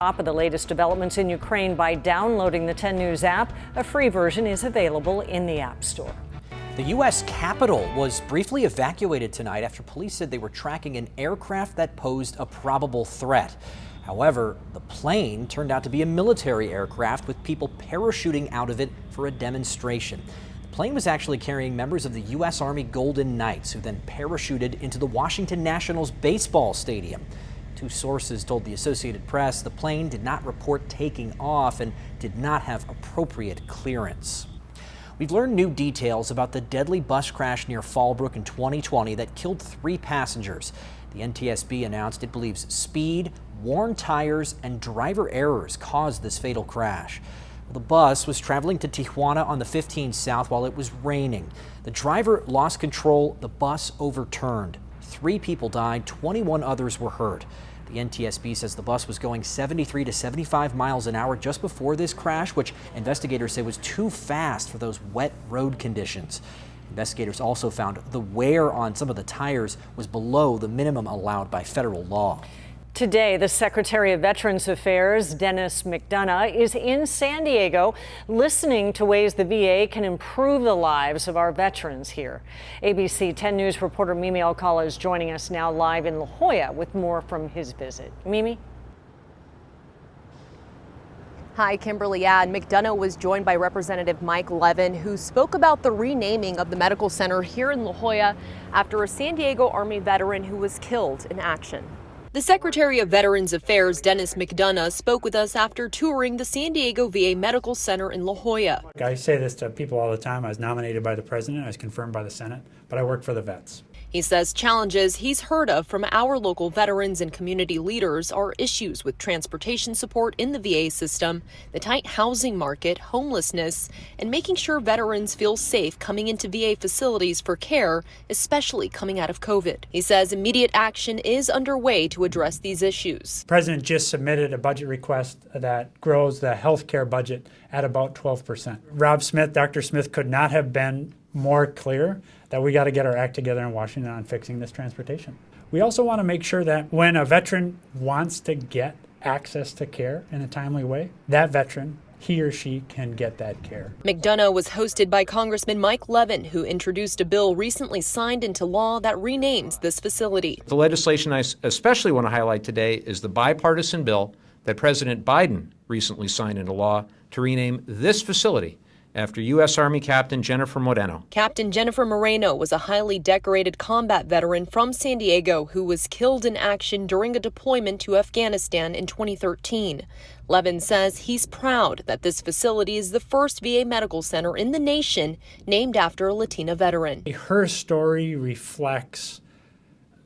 Top of the latest developments in Ukraine by downloading the 10 News app. A free version is available in the App Store. The U.S. Capitol was briefly evacuated tonight after police said they were tracking an aircraft that posed a probable threat. However, the plane turned out to be a military aircraft with people parachuting out of it for a demonstration. The plane was actually carrying members of the U.S. Army Golden Knights, who then parachuted into the Washington Nationals baseball stadium. Two sources told the Associated Press the plane did not report taking off and did not have appropriate clearance. We've learned new details about the deadly bus crash near Fallbrook in 2020 that killed 3 passengers. The NTSB announced it believes speed, worn tires, and driver errors caused this fatal crash. The bus was traveling to Tijuana on the 15 South while it was raining. The driver lost control, the bus overturned. 3 people died, 21 others were hurt. The NTSB says the bus was going 73 to 75 miles an hour just before this crash, which investigators say was too fast for those wet road conditions. Investigators also found the wear on some of the tires was below the minimum allowed by federal law. Today, the Secretary of Veterans Affairs, Dennis McDonough, is in San Diego listening to ways the VA can improve the lives of our veterans here. ABC 10 News reporter Mimi Alcala is joining us now live in La Jolla with more from his visit. Mimi? Hi, Kimberly. And McDonough was joined by Representative Mike Levin, who spoke about the renaming of the medical center here in La Jolla after a San Diego Army veteran who was killed in action. The Secretary of Veterans Affairs, Dennis McDonough, spoke with us after touring the San Diego VA Medical Center in La Jolla. I say this to people all the time. I was nominated by the president, I was confirmed by the Senate, but I work for the vets. He says challenges he's heard of from our local veterans and community leaders are issues with transportation support in the VA system, the tight housing market, homelessness, and making sure veterans feel safe coming into VA facilities for care, especially coming out of COVID. He says immediate action is underway to address these issues. The president just submitted a budget request that grows the health care budget at about 12%. Rob Smith, Dr. Smith, could not have been more clear that we got to get our act together in Washington on fixing this transportation. We also want to make sure that when a veteran wants to get access to care in a timely way, that veteran, he or she, can get that care. McDonough was hosted by Congressman Mike Levin, who introduced a bill recently signed into law that renames this facility. The legislation I especially want to highlight today is the bipartisan bill that President Biden recently signed into law to rename this facility after U.S. Army Captain Jennifer Moreno. Captain Jennifer Moreno was a highly decorated combat veteran from San Diego who was killed in action during a deployment to Afghanistan in 2013. Levin says he's proud that this facility is the first VA medical center in the nation named after a Latina veteran. Her story reflects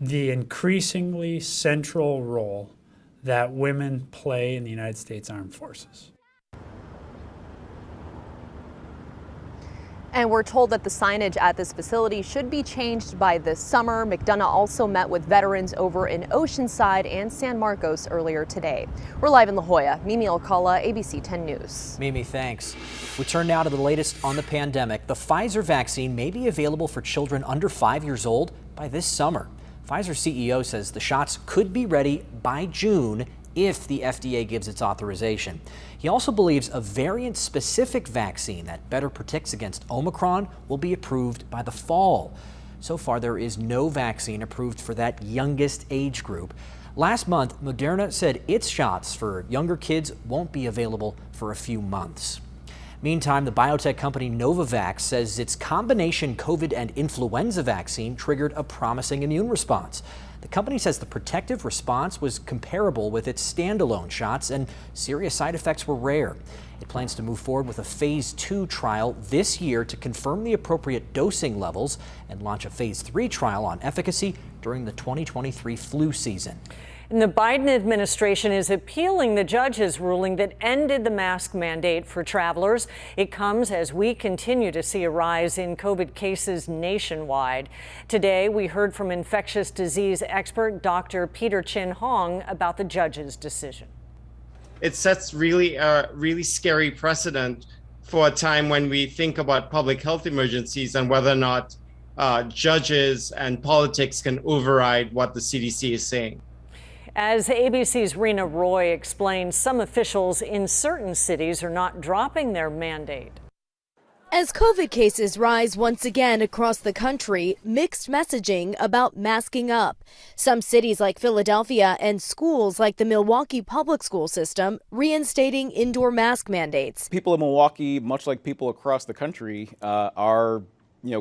the increasingly central role that women play in the United States Armed Forces. And we're told that the signage at this facility should be changed by this summer. McDonough also met with veterans over in Oceanside and San Marcos earlier today. We're live in La Jolla. Mimi Alcala, ABC 10 News. Mimi, thanks. We turn now to the latest on the pandemic. The Pfizer vaccine may be available for children under 5 years old by this summer. Pfizer CEO says the shots could be ready by June if the FDA gives its authorization. He also believes a variant-specific vaccine that better protects against Omicron will be approved by the fall. So far, there is no vaccine approved for that youngest age group. Last month, Moderna said its shots for younger kids won't be available for a few months. Meantime, the biotech company Novavax says its combination COVID and influenza vaccine triggered a promising immune response. The company says the protective response was comparable with its standalone shots and serious side effects were rare. It plans to move forward with a phase 2 trial this year to confirm the appropriate dosing levels and launch a phase 3 trial on efficacy during the 2023 flu season. And the Biden administration is appealing the judge's ruling that ended the mask mandate for travelers. It comes as we continue to see a rise in COVID cases nationwide. Today, we heard from infectious disease expert Dr. Peter Chin Hong about the judge's decision. It sets really scary precedent for a time when we think about public health emergencies and whether or not judges and politics can override what the CDC is saying. As ABC's Rena Roy explains, some officials in certain cities are not dropping their mandate. As COVID cases rise once again across the country, mixed messaging about masking up. Some cities like Philadelphia and schools like the Milwaukee public school system reinstating indoor mask mandates. People in Milwaukee, much like people across the country, are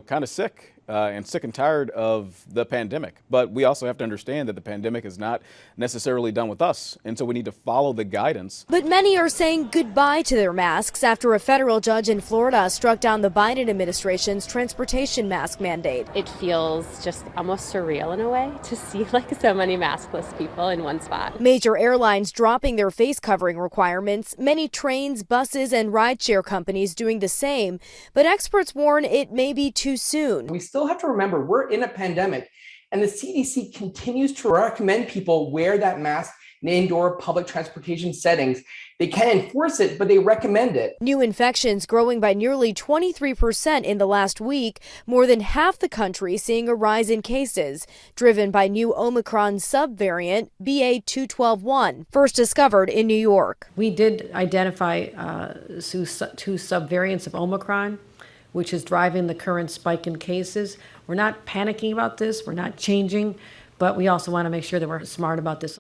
kind of sick and tired of the pandemic. But we also have to understand that the pandemic is not necessarily done with us, and so we need to follow the guidance. But many are saying goodbye to their masks after a federal judge in Florida struck down the Biden administration's transportation mask mandate. It feels just almost surreal in a way to see so many maskless people in one spot. Major airlines dropping their face covering requirements, many trains, buses, and rideshare companies doing the same. But experts warn it may be too soon. We still have to remember we're in a pandemic, and the CDC continues to recommend people wear that mask in indoor public transportation settings. They can't enforce it, but they recommend it. New infections growing by nearly 23% in the last week, more than half the country seeing a rise in cases, driven by new Omicron subvariant BA.2.12.1, first discovered in New York. We did identify two subvariants of Omicron, which is driving the current spike in cases. We're not panicking about this, we're not changing, but we also want to make sure that we're smart about this.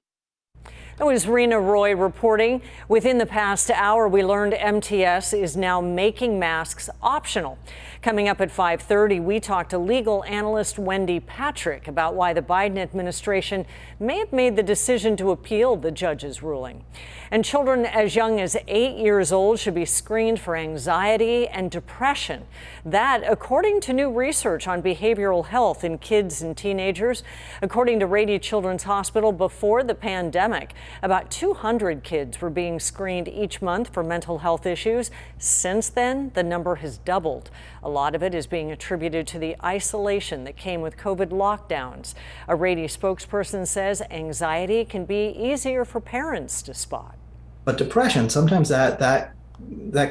That was Rena Roy reporting. Within the past hour, we learned MTS is now making masks optional. Coming up at 5:30, we talked to legal analyst Wendy Patrick about why the Biden administration may have made the decision to appeal the judge's ruling. And children as young as 8 years old should be screened for anxiety and depression. That, according to new research on behavioral health in kids and teenagers. According to Rady Children's Hospital, before the pandemic, about 200 kids were being screened each month for mental health issues. Since then, the number has doubled. A lot of it is being attributed to the isolation that came with COVID lockdowns. A Rady spokesperson says anxiety can be easier for parents to spot. But depression, sometimes that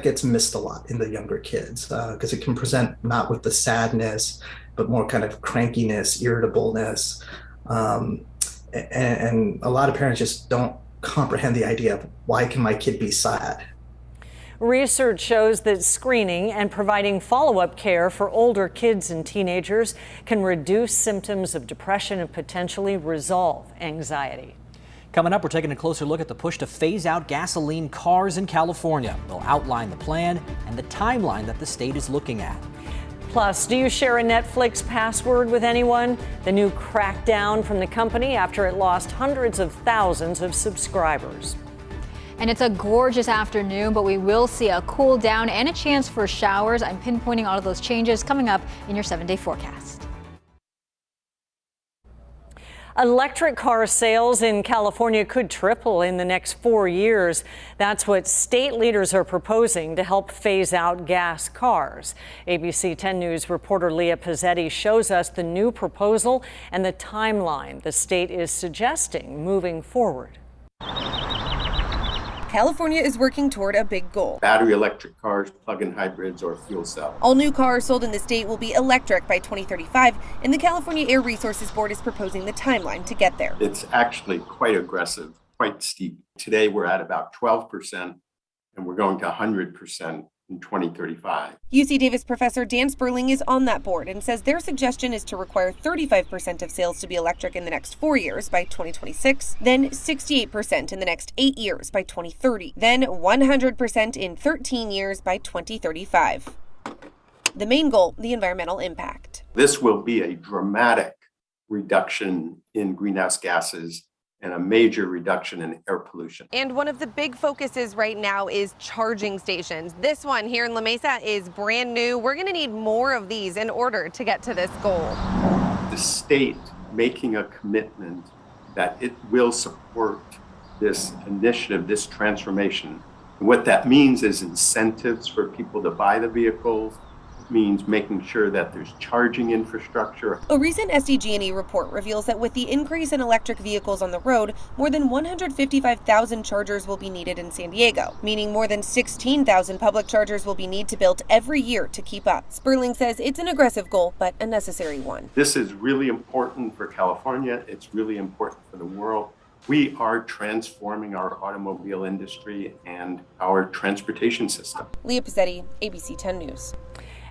gets missed a lot in the younger kids because it can present not with the sadness, but more kind of crankiness, irritableness. And a lot of parents just don't comprehend the idea of why can my kid be sad? Research shows that screening and providing follow-up care for older kids and teenagers can reduce symptoms of depression and potentially resolve anxiety. Coming up, we're taking a closer look at the push to phase out gasoline cars in California. We'll outline the plan and the timeline that the state is looking at. Plus, do you share a Netflix password with anyone? The new crackdown from the company after it lost hundreds of thousands of subscribers. And it's a gorgeous afternoon, but we will see a cool down and a chance for showers. I'm pinpointing all of those changes coming up in your 7-day forecast. Electric car sales in California could triple in the next 4 years. That's what state leaders are proposing to help phase out gas cars. ABC 10 News reporter Leah Pizzetti shows us the new proposal and the timeline the state is suggesting moving forward. California is working toward a big goal. Battery electric cars, plug-in hybrids, or fuel cell. All new cars sold in the state will be electric by 2035, and the California Air Resources Board is proposing the timeline to get there. It's actually quite aggressive, quite steep. Today we're at about 12%, and we're going to 100% in 2035. UC Davis professor Dan Sperling is on that board and says their suggestion is to require 35% of sales to be electric in the next 4 years by 2026, then 68% in the next 8 years by 2030, then 100% in 13 years by 2035. The main goal, the environmental impact. This will be a dramatic reduction in greenhouse gases and a major reduction in air pollution. And one of the big focuses right now is charging stations. This one here in La Mesa is brand new. We're going to need more of these in order to get to this goal. The state making a commitment that it will support this initiative, this transformation. And what that means is incentives for people to buy the vehicles. Means making sure that there's charging infrastructure. A recent SDG&E report reveals that with the increase in electric vehicles on the road, more than 155,000 chargers will be needed in San Diego, meaning more than 16,000 public chargers will be needed to build every year to keep up. Sperling says it's an aggressive goal, but a necessary one. This is really important for California. It's really important for the world. We are transforming our automobile industry and our transportation system. Leah Pizzetti, ABC 10 News.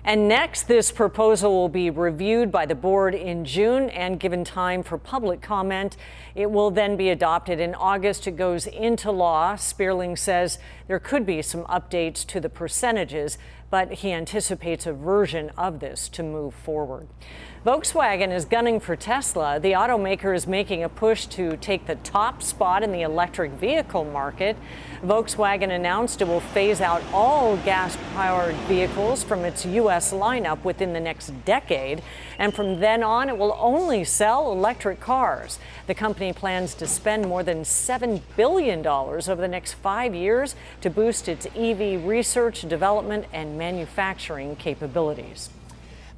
And next, this proposal will be reviewed by the board in June and given time for public comment. It will then be adopted in August. It goes into law. Spearling says there could be some updates to the percentages, but he anticipates a version of this to move forward. Volkswagen is gunning for Tesla. The automaker is making a push to take the top spot in the electric vehicle market. Volkswagen announced it will phase out all gas-powered vehicles from its U.S. lineup within the next decade. And from then on, it will only sell electric cars. The company plans to spend more than $7 billion over the next 5 years to boost its EV research, development, and manufacturing capabilities.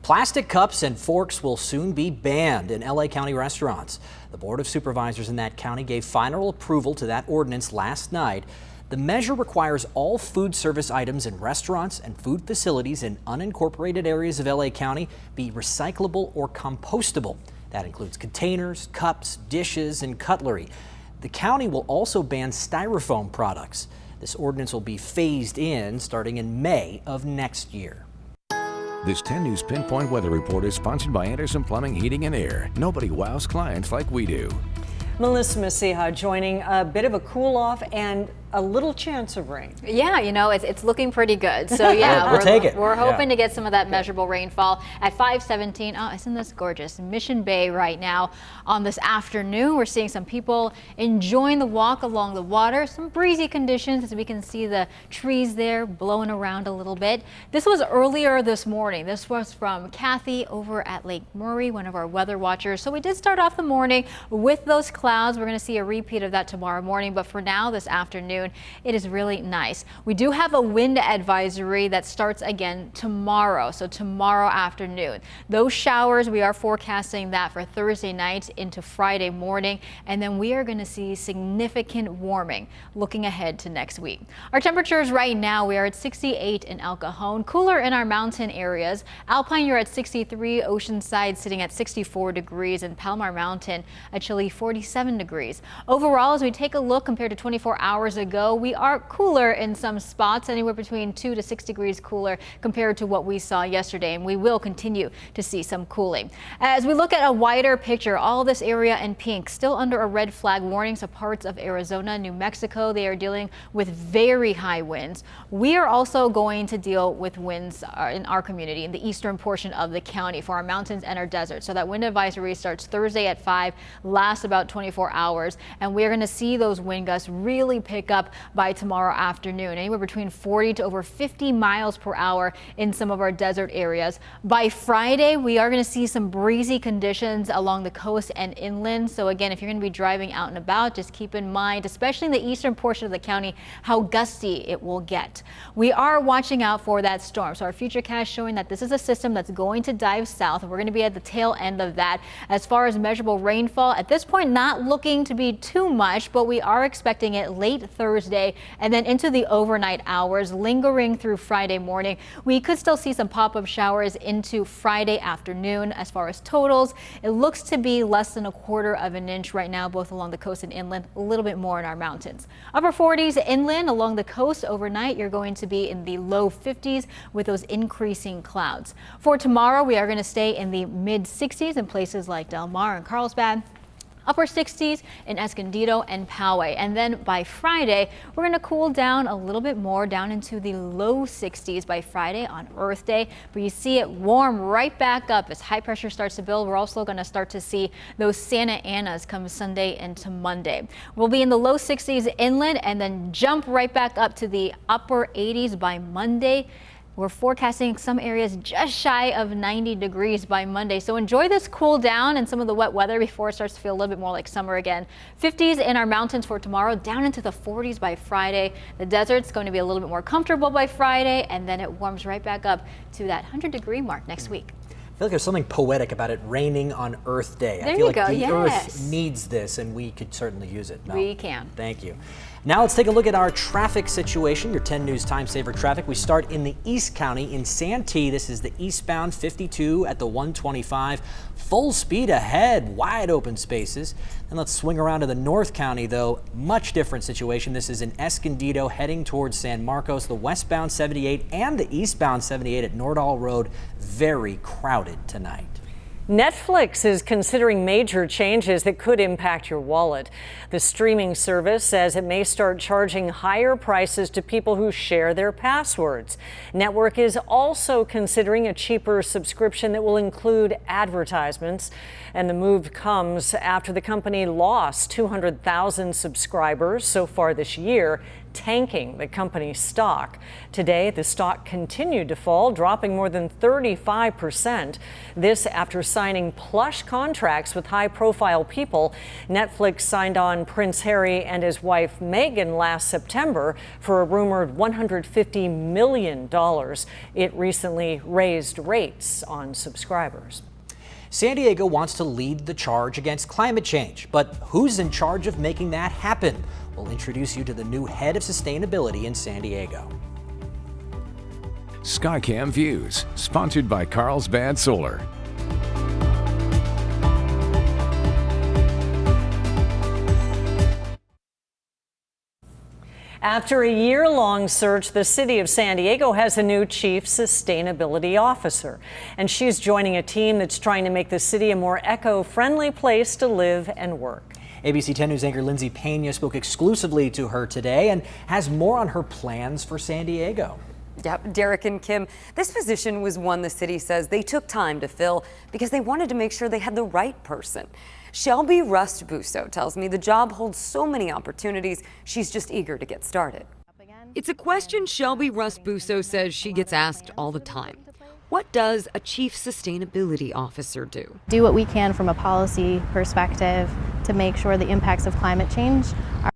Plastic cups and forks will soon be banned in LA County restaurants. The Board of Supervisors in that county gave final approval to that ordinance last night. The measure requires all food service items in restaurants and food facilities in unincorporated areas of LA County be recyclable or compostable. That includes containers, cups, dishes, and cutlery. The county will also ban styrofoam products. This ordinance will be phased in starting in May of next year. This 10 News Pinpoint Weather Report is sponsored by Anderson Plumbing, Heating and Air. Nobody wows clients like we do. Melissa Masiha joining. A bit of a cool off and a little chance of rain. Yeah, you know, it's looking pretty good. So yeah, we'll take it. We're hoping to get some of that measurable rainfall at 5:17. Oh, isn't this gorgeous? Mission Bay right now on this afternoon. We're seeing some people enjoying the walk along the water. Some breezy conditions as we can see the trees there blowing around a little bit. This was earlier this morning. This was from Kathy over at Lake Murray, one of our weather watchers. So we did start off the morning with those clouds. We're going to see a repeat of that tomorrow morning, but for now this afternoon it is really nice. We do have a wind advisory that starts again tomorrow, so tomorrow afternoon. Those showers, we are forecasting that for Thursday night into Friday morning, and then we are going to see significant warming looking ahead to next week. Our temperatures right now, we are at 68 in El Cajon, cooler in our mountain areas. Alpine, you're at 63, Oceanside sitting at 64 degrees, and Palomar Mountain a chilly 47 degrees. Overall, as we take a look compared to 24 hours ago, we are cooler in some spots, anywhere between 2 to 6 degrees cooler compared to what we saw yesterday, and we will continue to see some cooling. As we look at a wider picture, all this area in pink still under a red flag warning, so parts of Arizona, New Mexico, they are dealing with very high winds. We are also going to deal with winds in our community in the eastern portion of the county for our mountains and our desert. So that wind advisory starts Thursday at 5, lasts about 24 hours, and we're going to see those wind gusts really pick up by tomorrow afternoon, anywhere between 40 to over 50 miles per hour in some of our desert areas. By Friday, we are going to see some breezy conditions along the coast and inland. So again, if you're going to be driving out and about, just keep in mind, especially in the eastern portion of the county, how gusty it will get. We are watching out for that storm. So our futurecast showing that this is a system that's going to dive south. We're going to be at the tail end of that. As far as measurable rainfall, at this point, not looking to be too much, but we are expecting it late Thursday and then into the overnight hours, lingering through Friday morning. We could still see some pop-up showers into Friday afternoon. As far as totals, it looks to be less than 1/4 of an inch right now, both along the coast and inland, a little bit more in our mountains. Upper 40s inland along the coast overnight, you're going to be in the low 50s with those increasing clouds. For tomorrow, we are going to stay in the mid 60s in places like Del Mar and Carlsbad. Upper 60s in Escondido and Poway. And then by Friday, we're going to cool down a little bit more, down into the low 60s by Friday on Earth Day. But you see it warm right back up as high pressure starts to build. We're also going to start to see those Santa Anas come Sunday into Monday. We'll be in the low 60s inland and then jump right back up to the upper 80s by Monday. We're forecasting some areas just shy of 90 degrees by Monday. So enjoy this cool down and some of the wet weather before it starts to feel a little bit more like summer again. 50s in our mountains for tomorrow, down into the 40s by Friday. The desert's going to be a little bit more comfortable by Friday, and then it warms right back up to that 100-degree mark next week. I feel like there's something poetic about it raining on Earth Day. There I feel you like go. the Yes. Earth needs this, and we could certainly use it. Mel. We can. Thank you. Now let's take a look at our traffic situation, your 10 News Time Saver traffic. We start in the East County in Santee. This is the eastbound 52 at the 125. Full speed ahead, wide open spaces. And let's swing around to the North County, though. Much different situation. This is in Escondido heading towards San Marcos. The westbound 78 and the eastbound 78 at Nordall Road, very crowded tonight. Netflix is considering major changes that could impact your wallet. The streaming service says it may start charging higher prices to people who share their passwords. Network is also considering a cheaper subscription that will include advertisements. And the move comes after the company lost 200,000 subscribers so far this year, tanking the company's stock. Today, the stock continued to fall, dropping more than 35%. This after signing plush contracts with high-profile people. Netflix signed on Prince Harry and his wife Meghan last September for a rumored $150 million. It recently raised rates on subscribers. San Diego wants to lead the charge against climate change, but who's in charge of making that happen? We'll introduce you to the new head of sustainability in San Diego. Skycam Views, sponsored by Carlsbad Solar. After a year-long search, the city of San Diego has a new chief sustainability officer, and she's joining a team that's trying to make the city a more eco-friendly place to live and work. ABC 10 News anchor Lindsay Pena spoke exclusively to her today and has more on her plans for San Diego. Yep, Derek and Kim, this position was one the city says they took time to fill because they wanted to make sure they had the right person. Shelby Rust-Busso tells me the job holds so many opportunities, she's just eager to get started. It's a question Shelby Rust-Busso says she gets asked all the time. What does a chief sustainability officer do? Do what we can from a policy perspective to make sure the impacts of climate change